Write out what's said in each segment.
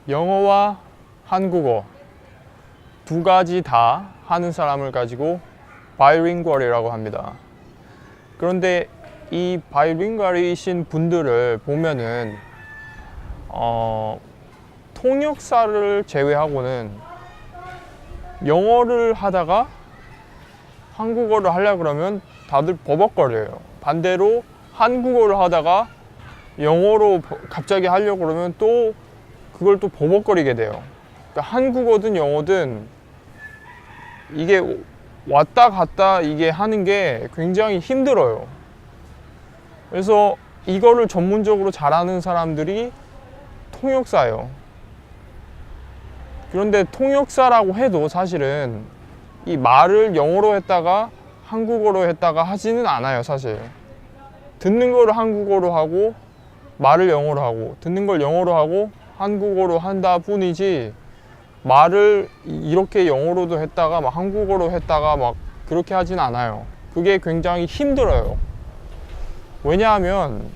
영어와 한국어 두 가지 다 하는 사람을 가지고 바이링구얼이라고 합니다. 그런데 이 바이링구얼이신 분들을 보면은 통역사를 제외하고는 영어를 하다가 한국어를 하려고 그러면 다들 버벅거려요. 반대로 한국어를 하다가 영어로 갑자기 하려고 그러면 또 그걸 또 버벅거리게 돼요. 그러니까 한국어든 영어든 이게 왔다 갔다 이게 하는 게 굉장히 힘들어요. 그래서 이거를 전문적으로 잘하는 사람들이 통역사예요. 그런데 통역사라고 해도 사실은 이 말을 영어로 했다가 한국어로 했다가 하지는 않아요. 사실 듣는 거를 한국어로 하고 말을 영어로 하고 듣는 걸 영어로 하고 한국어로 한다 뿐이지 말을 이렇게 영어로도 했다가 막 한국어로 했다가 막 그렇게 하진 않아요. 그게 굉장히 힘들어요. 왜냐하면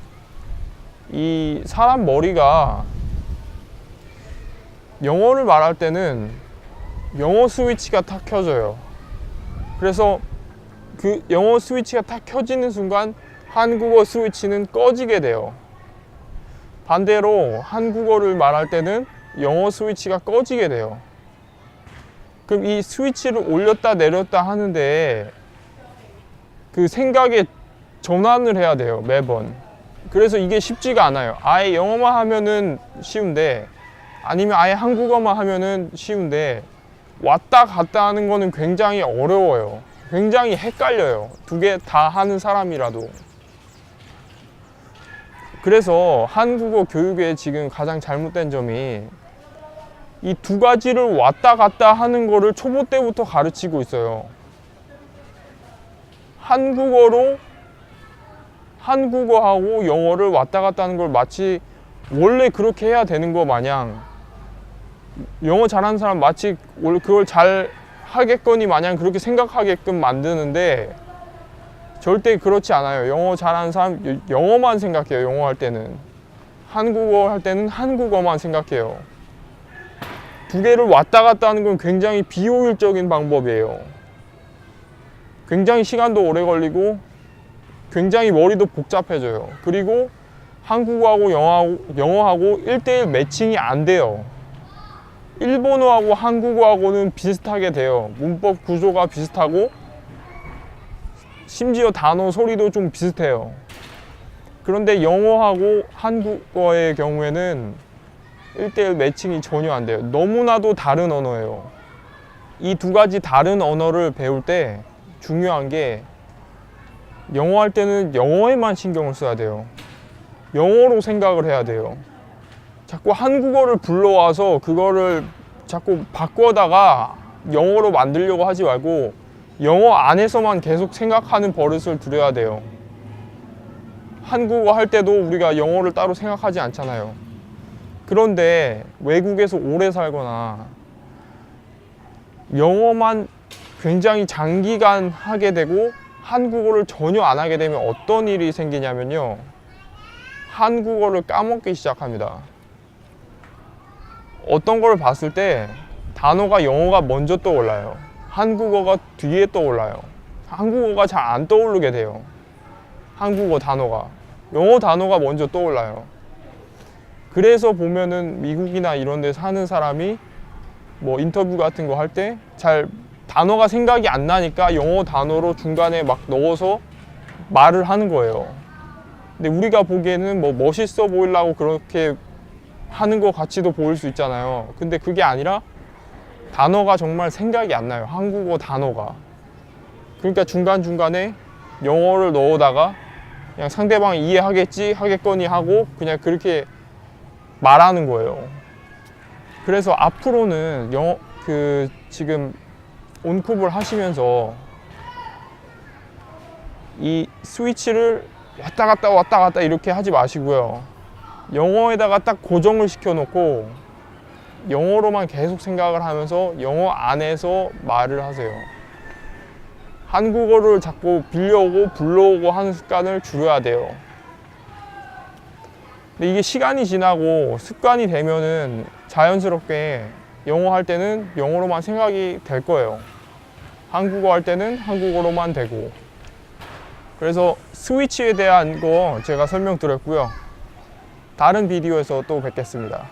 이 사람 머리가 영어를 말할 때는 영어 스위치가 탁 켜져요. 그래서 그 영어 스위치가 탁 켜지는 순간 한국어 스위치는 꺼지게 돼요. 반대로 한국어를 말할 때는 영어 스위치가 꺼지게 돼요. 그럼 이 스위치를 올렸다 내렸다 하는데 그 생각에 전환을 해야 돼요, 매번. 그래서 이게 쉽지가 않아요. 아예 영어만 하면은 쉬운데 아니면 아예 한국어만 하면은 쉬운데 왔다 갔다 하는 거는 굉장히 어려워요. 굉장히 헷갈려요. 두 개 다 하는 사람이라도. 그래서 한국어 교육에 지금 가장 잘못된 점이 이 두 가지를 왔다 갔다 하는 거를 초보 때부터 가르치고 있어요. 한국어하고 영어를 왔다 갔다 하는 걸 마치 원래 그렇게 해야 되는 거 마냥 영어 잘하는 사람 마치 그걸 잘 하겠거니 마냥 그렇게 생각하게끔 만드는데 절대 그렇지 않아요. 영어 잘하는 사람 영어만 생각해요. 영어 할 때는. 한국어 할 때는 한국어만 생각해요. 두 개를 왔다 갔다 하는 건 굉장히 비효율적인 방법이에요. 굉장히 시간도 오래 걸리고 굉장히 머리도 복잡해져요. 그리고 한국어하고 영어하고 1:1 매칭이 안 돼요. 일본어하고 한국어하고는 비슷하게 돼요. 문법 구조가 비슷하고 심지어 단어 소리도 좀 비슷해요. 그런데 영어하고 한국어의 경우에는 1:1 매칭이 전혀 안 돼요. 너무나도 다른 언어예요. 이 두 가지 다른 언어를 배울 때 중요한 게 영어 할 때는 영어에만 신경을 써야 돼요. 영어로 생각을 해야 돼요. 자꾸 한국어를 불러와서 그거를 자꾸 바꿔다가 영어로 만들려고 하지 말고 영어 안에서만 계속 생각하는 버릇을 들여야 돼요. 한국어 할 때도 우리가 영어를 따로 생각하지 않잖아요. 그런데 외국에서 오래 살거나 영어만 굉장히 장기간 하게 되고 한국어를 전혀 안 하게 되면 어떤 일이 생기냐면요. 한국어를 까먹기 시작합니다. 어떤 걸 봤을 때 단어가 영어가 먼저 떠올라요. 한국어가 뒤에 떠올라요. 한국어가 잘 안 떠오르게 돼요. 한국어 단어가. 영어 단어가 먼저 떠올라요. 그래서 보면은 미국이나 이런 데 사는 사람이 뭐 인터뷰 같은 거 할 때 잘 단어가 생각이 안 나니까 영어 단어로 중간에 막 넣어서 말을 하는 거예요. 근데 우리가 보기에는 뭐 멋있어 보이려고 그렇게 하는 것 같이도 보일 수 있잖아요. 근데 그게 아니라 단어가 정말 생각이 안 나요. 한국어 단어가. 그러니까 중간중간에 영어를 넣어다가 그냥 상대방이 이해하겠지 하겠거니 하고 그냥 그렇게 말하는 거예요. 그래서 앞으로는 지금 온쿱을 하시면서 이 스위치를 왔다 갔다 이렇게 하지 마시고요. 영어에다가 딱 고정을 시켜 놓고 영어로만 계속 생각을 하면서 영어 안에서 말을 하세요. 한국어를 자꾸 빌려오고 불러오고 하는 습관을 줄여야 돼요. 근데 이게 시간이 지나고 습관이 되면은 자연스럽게 영어 할 때는 영어로만 생각이 될 거예요. 한국어 할 때는 한국어로만 되고. 그래서 스위치에 대한 거 제가 설명드렸고요. 다른 비디오에서 또 뵙겠습니다.